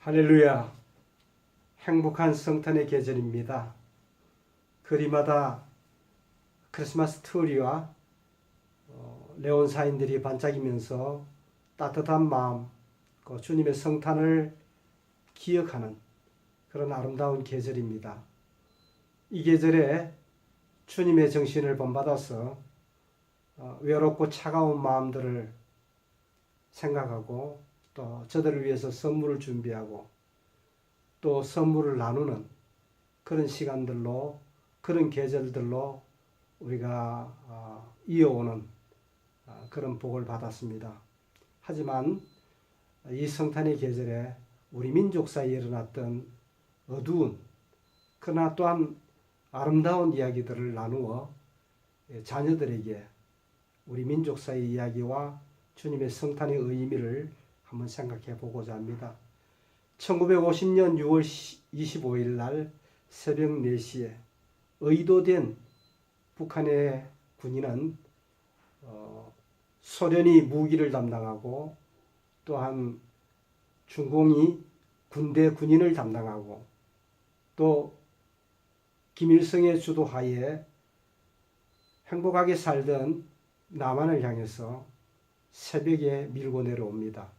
할렐루야. 행복한 성탄의 계절입니다. 거리마다 크리스마스 트리와 네온사인들이 반짝이면서 따뜻한 마음, 주님의 성탄을 기억하는 그런 아름다운 계절입니다. 이 계절에 주님의 정신을 본받아서 외롭고 차가운 마음들을 생각하고 또 저들을 위해서 선물을 준비하고 또 선물을 나누는 그런 시간들로, 그런 계절들로 우리가 이어오는 그런 복을 받았습니다. 하지만 이 성탄의 계절에 우리 민족 사이에 일어났던 어두운 그러나 또한 아름다운 이야기들을 나누어 자녀들에게 우리 민족 사이의 이야기와 주님의 성탄의 의미를 한번 생각해 보고자 합니다. 1950년 6월 25일 날 새벽 4시에 의도된 북한의 군인은 소련이 무기를 담당하고 또한 중공이 군대 군인을 담당하고 또 김일성의 주도하에 행복하게 살던 남한을 향해서 새벽에 밀고 내려옵니다.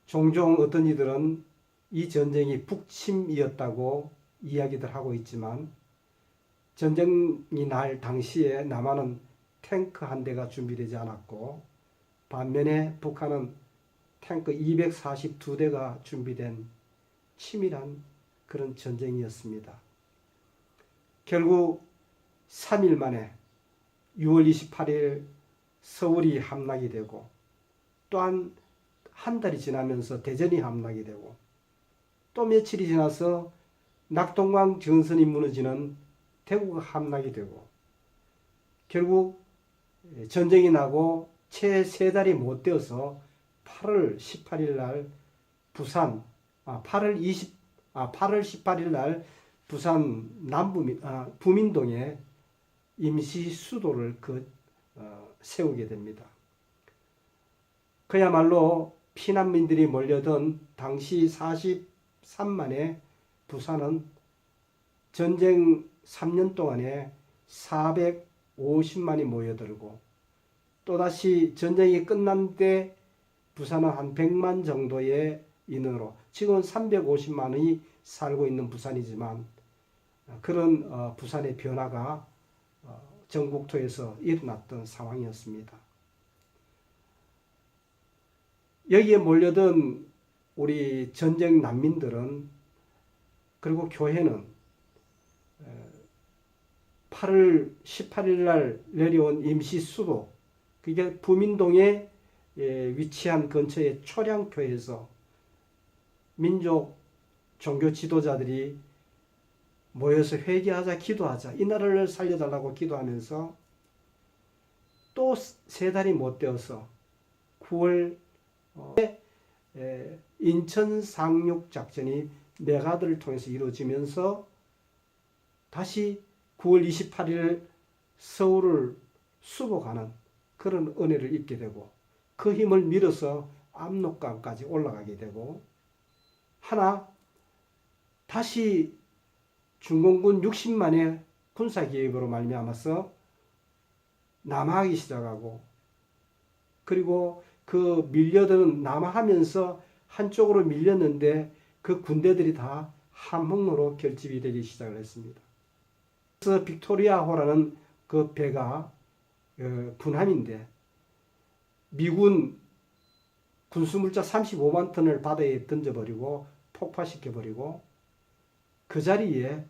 종종 어떤 이들은 이 전쟁이 북침이었다고 이야기들 하고 있지만 전쟁이 날 당시에 남한은 탱크 한 대가 준비되지 않았고 반면에 북한은 탱크 242대가 준비된 치밀한 그런 전쟁이었습니다. 결국 3일 만에 6월 28일 서울이 함락이 되고 또한 한 달이 지나면서 대전이 함락이 되고 또 며칠이 지나서 낙동강 전선이 무너지는 대구가 함락이 되고 결국 전쟁이 나고 채 3달이 못 되어서 8월 18일 날 부산 8월 18일 날 부산 부민동에 임시 수도를 세우게 됩니다. 그야말로 피난민들이 몰려든 당시 43만의 부산은 전쟁 3년 동안에 450만이 모여들고 또다시 전쟁이 끝난 때 부산은 한 100만 정도의 인원으로 지금은 350만이 살고 있는 부산이지만 그런 부산의 변화가 전국토에서 일어났던 상황이었습니다. 여기에 몰려든 우리 전쟁 난민들은 그리고 교회는 8월 18일 날 내려온 임시 수도 그게 부민동에 위치한 근처의 초량교에서 민족 종교 지도자들이 모여서 회개하자 기도하자 이 나라를 살려달라고 기도하면서 또 3달이 못 되어서 9월 인천 상륙 작전이 메가드를 통해서 이루어지면서 다시 9월 28일 서울을 수복하는 그런 은혜를 입게 되고 그 힘을 밀어서 압록강까지 올라가게 되고 다시 중공군 60만의 군사기획으로 말미암아서 남하하기 시작하고 그리고 그 밀려드는 남하하면서 한쪽으로 밀렸는데 그 군대들이 다 함흥로로 결집이 되기 시작을 했습니다. 그래서 빅토리아호라는 그 배가 군함인데 미군 군수물자 35만 톤을 바다에 던져버리고 폭파시켜버리고 그 자리에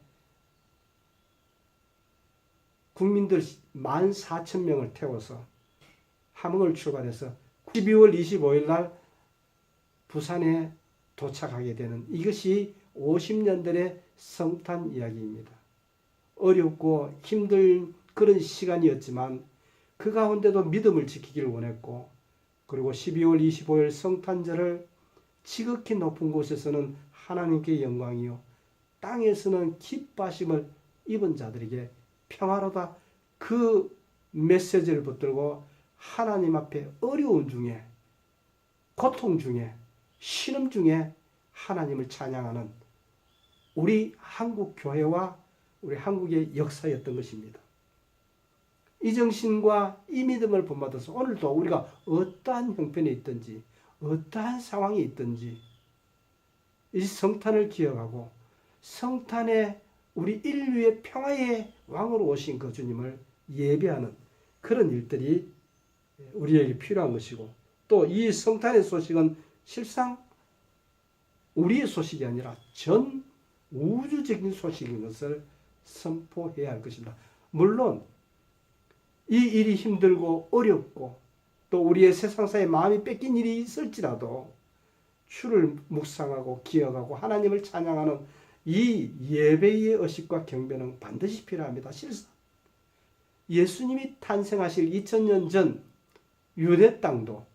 국민들 14,000명을 태워서 함흥을 출발해서 12월 25일 날 부산에 도착하게 되는 이것이 50년들의 성탄 이야기입니다. 어렵고 힘든 그런 시간이었지만 그 가운데도 믿음을 지키기를 원했고 그리고 12월 25일 성탄절을 지극히 높은 곳에서는 하나님께 영광이요 땅에서는 기뻐하심을 입은 자들에게 평화로다 그 메시지를 붙들고 하나님 앞에 어려움 중에 고통 중에 신음 중에 하나님을 찬양하는 우리 한국 교회와 우리 한국의 역사였던 것입니다. 이 정신과 이 믿음을 본받아서 오늘도 우리가 어떠한 형편에 있든지 어떠한 상황이 있든지 이 성탄을 기억하고 성탄에 우리 인류의 평화의 왕으로 오신 그 주님을 예배하는 그런 일들이 우리에게 필요한 것이고, 또 이 성탄의 소식은 실상 우리의 소식이 아니라 전 우주적인 소식인 것을 선포해야 할 것입니다. 물론 이 일이 힘들고 어렵고 또 우리의 세상사에 마음이 뺏긴 일이 있을지라도 주를 묵상하고 기억하고 하나님을 찬양하는 이 예배의 의식과 경배는 반드시 필요합니다. 실상 예수님이 탄생하실 2000년 전 유대 땅도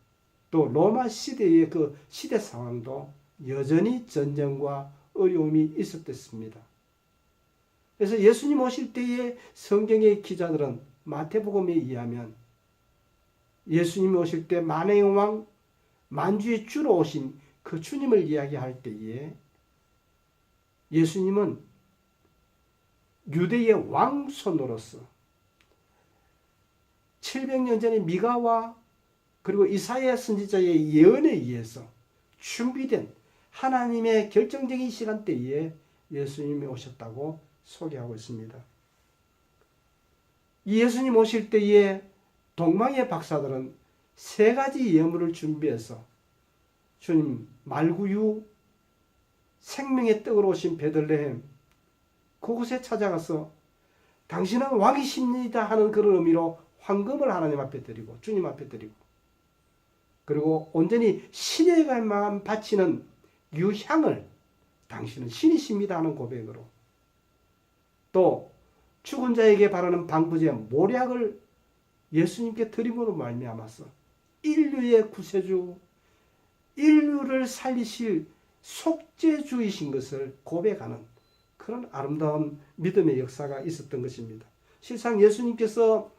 또 로마 시대의 그 시대 상황도 여전히 전쟁과 어려움이 있었습니다. 그래서 예수님 오실 때의 성경의 기자들은 마태복음에 의하면 예수님이 오실 때 만왕의 왕 만주의 주로 오신 그 주님을 이야기할 때에 예수님은 유대의 왕손으로서 700년 전에 미가와 그리고 이사야 선지자의 예언에 의해서 준비된 하나님의 결정적인 시간대에 예수님이 오셨다고 소개하고 있습니다. 이 예수님 오실 때에 동방의 박사들은 세 가지 예물을 준비해서 주님 말구유 생명의 떡으로 오신 베들레헴 그곳에 찾아가서 당신은 왕이십니다 하는 그런 의미로 황금을 하나님 앞에 드리고 주님 앞에 드리고, 그리고 온전히 신에게만 바치는 유향을 당신은 신이십니다 하는 고백으로, 또 죽은 자에게 바라는 방부제 모략을 예수님께 드림으로 말미암아서 인류의 구세주, 인류를 살리실 속죄주이신 것을 고백하는 그런 아름다운 믿음의 역사가 있었던 것입니다. 실상 예수님께서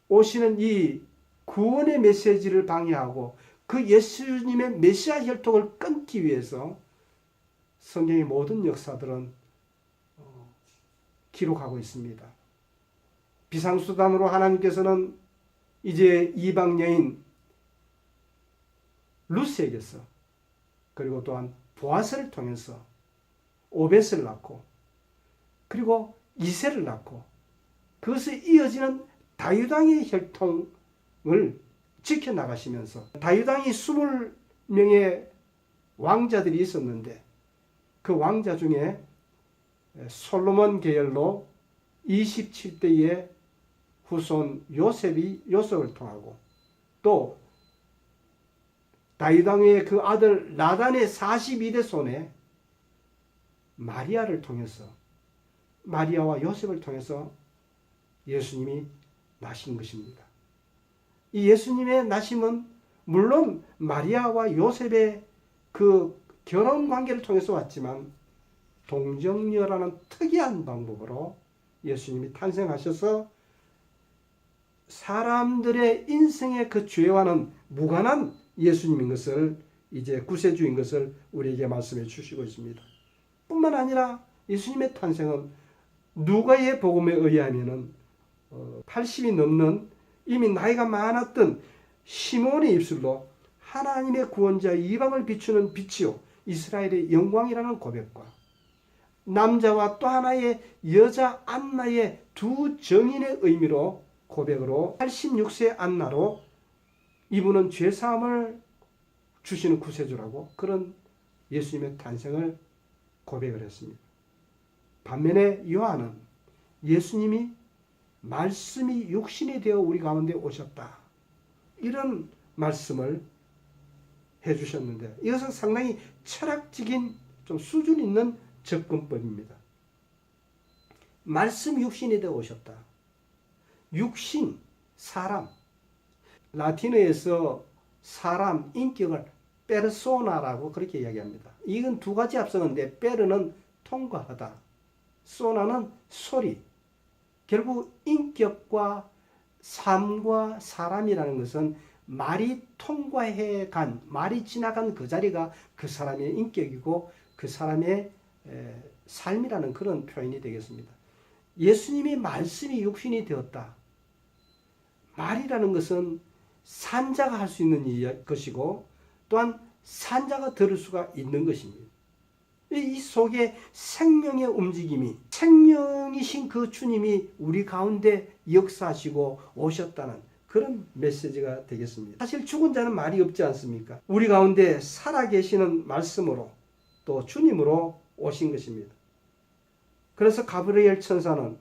오시는 이 구원의 메시지를 방해하고 그 예수님의 메시아 혈통을 끊기 위해서 성경의 모든 역사들은 기록하고 있습니다. 비상수단으로 하나님께서는 이제 이방 여인 루스에게서, 그리고 또한 보아스를 통해서 오벳을 낳고 그리고 이새를 낳고 그것에 이어지는 다윗왕의 혈통을 지켜나가시면서, 다윗왕이 20명의 왕자들이 있었는데 그 왕자 중에 솔로몬 계열로 27대의 후손 요셉을 통하고, 또 다윗왕의 그 아들 나단의 42대 손에 마리아를 통해서, 마리아와 요셉을 통해서 예수님이 나신 것입니다. 이 예수님의 나심은 물론 마리아와 요셉의 그 결혼 관계를 통해서 왔지만 동정녀라는 특이한 방법으로 예수님이 탄생하셔서 사람들의 인생의 그 죄와는 무관한 예수님인 것을, 이제 구세주인 것을 우리에게 말씀해 주시고 있습니다. 뿐만 아니라 예수님의 탄생은 누가의 복음에 의하면 80이 넘는 이미 나이가 많았던 시몬의 입술로 하나님의 구원자 이방을 비추는 빛이요 이스라엘의 영광이라는 고백과, 남자와 또 하나의 여자 안나의 두 정인의 의미로 고백으로 86세 안나로 이분은 죄사함을 주시는 구세주라고 그런 예수님의 탄생을 고백을 했습니다. 반면에 요한은 예수님이 말씀이 육신이 되어 우리 가운데 오셨다, 이런 말씀을 해주셨는데, 이것은 상당히 철학적인 좀 수준 있는 접근법입니다. 말씀 육신이 되어 오셨다. 육신, 사람, 라틴어에서 사람, 인격을 페르소나라고 그렇게 이야기합니다. 이건 두 가지 합성어인데, 페르는 통과하다, 소나는 소리. 결국 인격과 삶과 사람이라는 것은 말이 통과해 간, 말이 지나간 그 자리가 그 사람의 인격이고 그 사람의 삶이라는 그런 표현이 되겠습니다. 예수님이 말씀이 육신이 되었다. 말이라는 것은 산자가 할 수 있는 것이고 또한 산자가 들을 수가 있는 것입니다. 이 속에 생명의 움직임이, 생명이신 그 주님이 우리 가운데 역사하시고 오셨다는 그런 메시지가 되겠습니다. 사실 죽은 자는 말이 없지 않습니까? 우리 가운데 살아계시는 말씀으로 또 주님으로 오신 것입니다. 그래서 가브리엘 천사는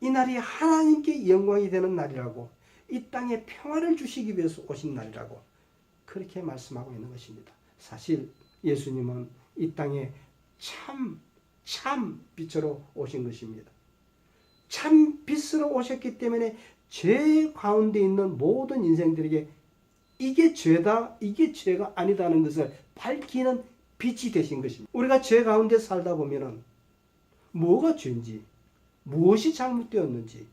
이 날이 하나님께 영광이 되는 날이라고, 이 땅에 평화를 주시기 위해서 오신 날이라고 그렇게 말씀하고 있는 것입니다. 사실 예수님은 이 땅에 참 빛으로 오신 것입니다. 참 빛으로 오셨기 때문에 죄 가운데 있는 모든 인생들에게 이게 죄다, 이게 죄가 아니다는 것을 밝히는 빛이 되신 것입니다. 우리가 죄 가운데 살다 보면은 뭐가 죄인지, 무엇이 잘못되었는지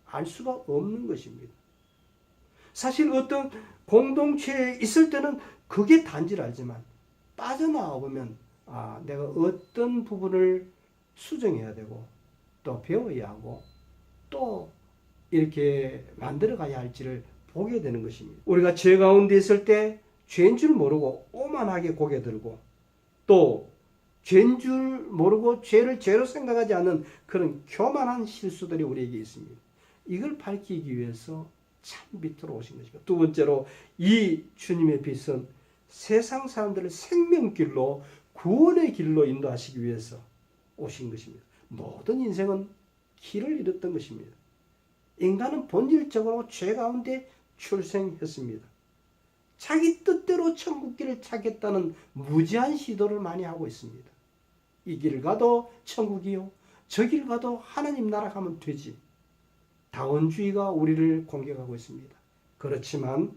알 수가 없는 것입니다. 사실 어떤 공동체에 있을 때는 그게 단지를 알지만 빠져나와 보면 내가 어떤 부분을 수정해야 되고 또 배워야 하고 또 이렇게 만들어가야 할지를 보게 되는 것입니다. 우리가 죄 가운데 있을 때 죄인 줄 모르고 오만하게 고개 들고 또 죄인 줄 모르고 죄를 죄로 생각하지 않는 그런 교만한 실수들이 우리에게 있습니다. 이걸 밝히기 위해서 참 빛으로 오신 것입니다. 두 번째로 이 주님의 빛은 세상 사람들을 생명길로 구원의 길로 인도하시기 위해서 오신 것입니다. 모든 인생은 길을 잃었던 것입니다. 인간은 본질적으로 죄 가운데 출생했습니다. 자기 뜻대로 천국길을 찾겠다는 무지한 시도를 많이 하고 있습니다. 이 길 가도 천국이요, 저 길 가도 하나님 나라 가면 되지. 다원주의가 우리를 공격하고 있습니다. 그렇지만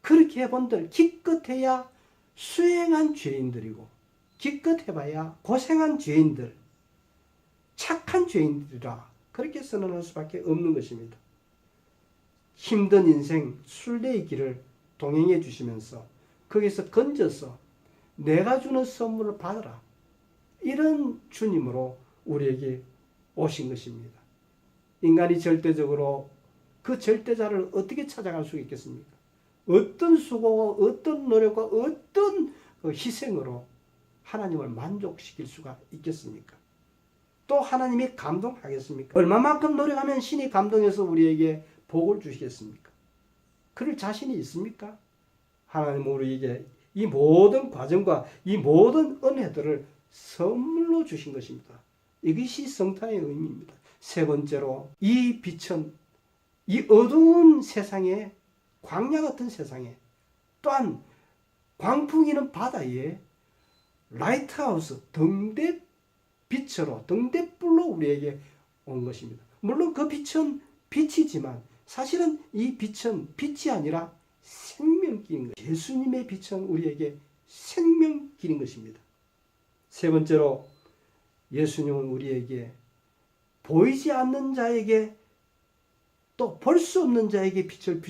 그렇게 해본들 기껏해야 수행한 죄인들이고 기껏해봐야 고생한 죄인들, 착한 죄인들이라 그렇게 선언할 수밖에 없는 것입니다. 힘든 인생 순례의 길을 동행해 주시면서 거기서 건져서 내가 주는 선물을 받으라, 이런 주님으로 우리에게 오신 것입니다. 인간이 절대적으로 그 절대자를 어떻게 찾아갈 수 있겠습니까? 어떤 수고와 어떤 노력과 어떤 희생으로 하나님을 만족시킬 수가 있겠습니까? 또 하나님이 감동하겠습니까? 얼마만큼 노력하면 신이 감동해서 우리에게 복을 주시겠습니까? 그럴 자신이 있습니까? 하나님은 우리에게 이 모든 과정과 이 모든 은혜들을 선물로 주신 것입니다. 이것이 성탄의 의미입니다. 세 번째로 이 빛은 이 어두운 세상에, 광야 같은 세상에, 또한 광풍이는 바다에 라이트하우스, 등대빛으로, 등대불로 우리에게 온 것입니다. 물론 그 빛은 빛이지만 사실은 이 빛은 빛이 아니라 생명길인 것입니다. 예수님의 빛은 우리에게 생명길인 것입니다. 세 번째로 예수님은 우리에게 보이지 않는 자에게 또 볼 수 없는 자에게 빛을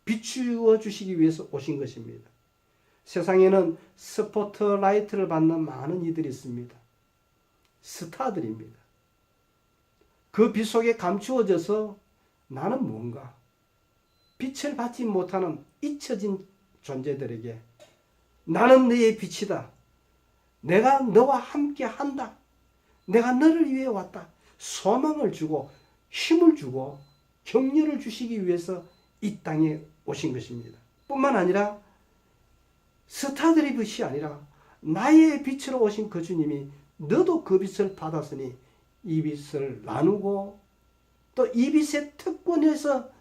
비추어 주시기 위해서 오신 것입니다. 세상에는 스포트라이트를 받는 많은 이들이 있습니다. 스타들입니다. 그 빛 속에 감추어져서 나는 뭔가 빛을 받지 못하는 잊혀진 존재들에게 나는 너의 빛이다, 내가 너와 함께 한다, 내가 너를 위해 왔다, 소망을 주고 힘을 주고 격려를 주시기 위해서 이 땅에 오신 것입니다. 뿐만 아니라 스타들의 빛이 아니라 나의 빛으로 오신 그 주님이 너도 그 빛을 받았으니 이 빛을 나누고 또 이 빛의 특권에서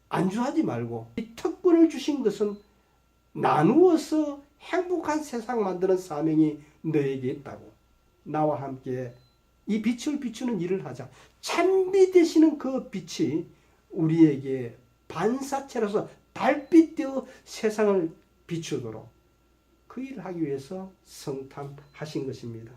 안주하지 말고, 이 특권을 주신 것은 나누어서 행복한 세상 만드는 사명이 너에게 있다고, 나와 함께 이 빛을 비추는 일을 하자. 참빛 되시는 그 빛이 우리에게 반사체로서 달빛 되어 세상을 비추도록 그 일을 하기 위해서 성탄하신 것입니다.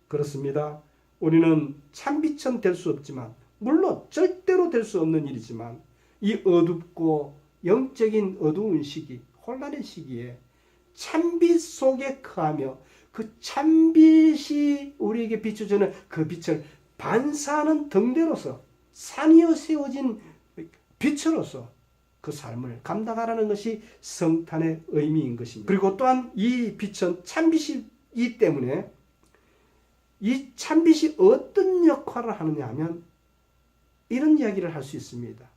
그렇습니다. 우리는 참빛은 될 수 없지만, 물론 절대로 될 수 없는 일이지만 이 어둡고 영적인 어두운 시기, 혼란의 시기에 찬빛 속에 거하며 그 찬빛이 우리에게 비춰주는 그 빛을 반사하는 등대로서 산이어 세워진 빛으로서 그 삶을 감당하라는 것이 성탄의 의미인 것입니다. 그리고 또한 이 빛은 찬빛이기 때문에 이 찬빛이 어떤 역할을 하느냐 하면 이런 이야기를 할 수 있습니다.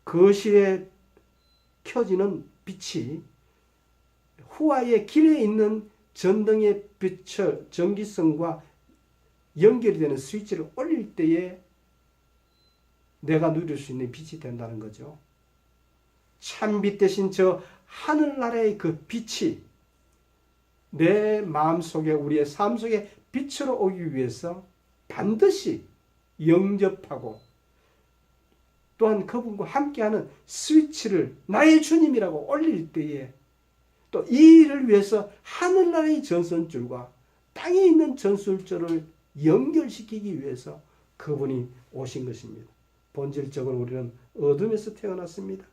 거실에 켜지는 빛이 후아의 길에 있는 전등의 빛을 전기성과 연결이 되는 스위치를 올릴 때에 내가 누릴 수 있는 빛이 된다는 거죠. 찬빛 대신 저 하늘나라의 그 빛이 내 마음속에 우리의 삶 속에 빛으로 오기 위해서 반드시 영접하고 또한 그분과 함께하는 스위치를 나의 주님이라고 올릴 때에 또 이 일을 위해서 하늘나라의 전선줄과 땅에 있는 전술줄을 연결시키기 위해서 그분이 오신 것입니다. 본질적으로 우리는 어둠에서 태어났습니다.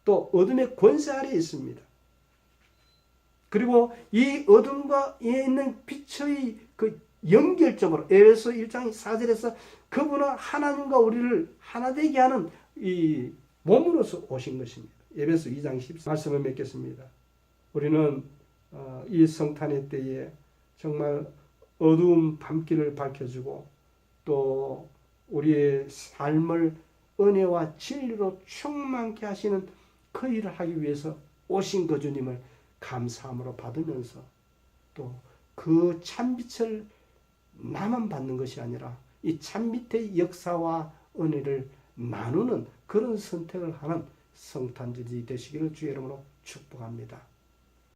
또 어둠의 권세 아래에 있습니다. 그리고 이 어둠과 있는 빛의 그 연결점으로 에베소 1장 4절에서 그분은 하나님과 우리를 하나 되게 하는 이 몸으로서 오신 것입니다. 에베소 2장 10절 말씀을 맺겠습니다. 우리는 이 성탄의 때에 정말 어두운 밤길을 밝혀주고 또 우리의 삶을 은혜와 진리로 충만케 하시는 그 일을 하기 위해서 오신 그 주님을 감사함으로 받으면서 또 그 찬빛을 나만 받는 것이 아니라 이 찬빛의 역사와 은혜를 나누는 그런 선택을 하는 성탄절이 되시기를 주의 이름으로 축복합니다.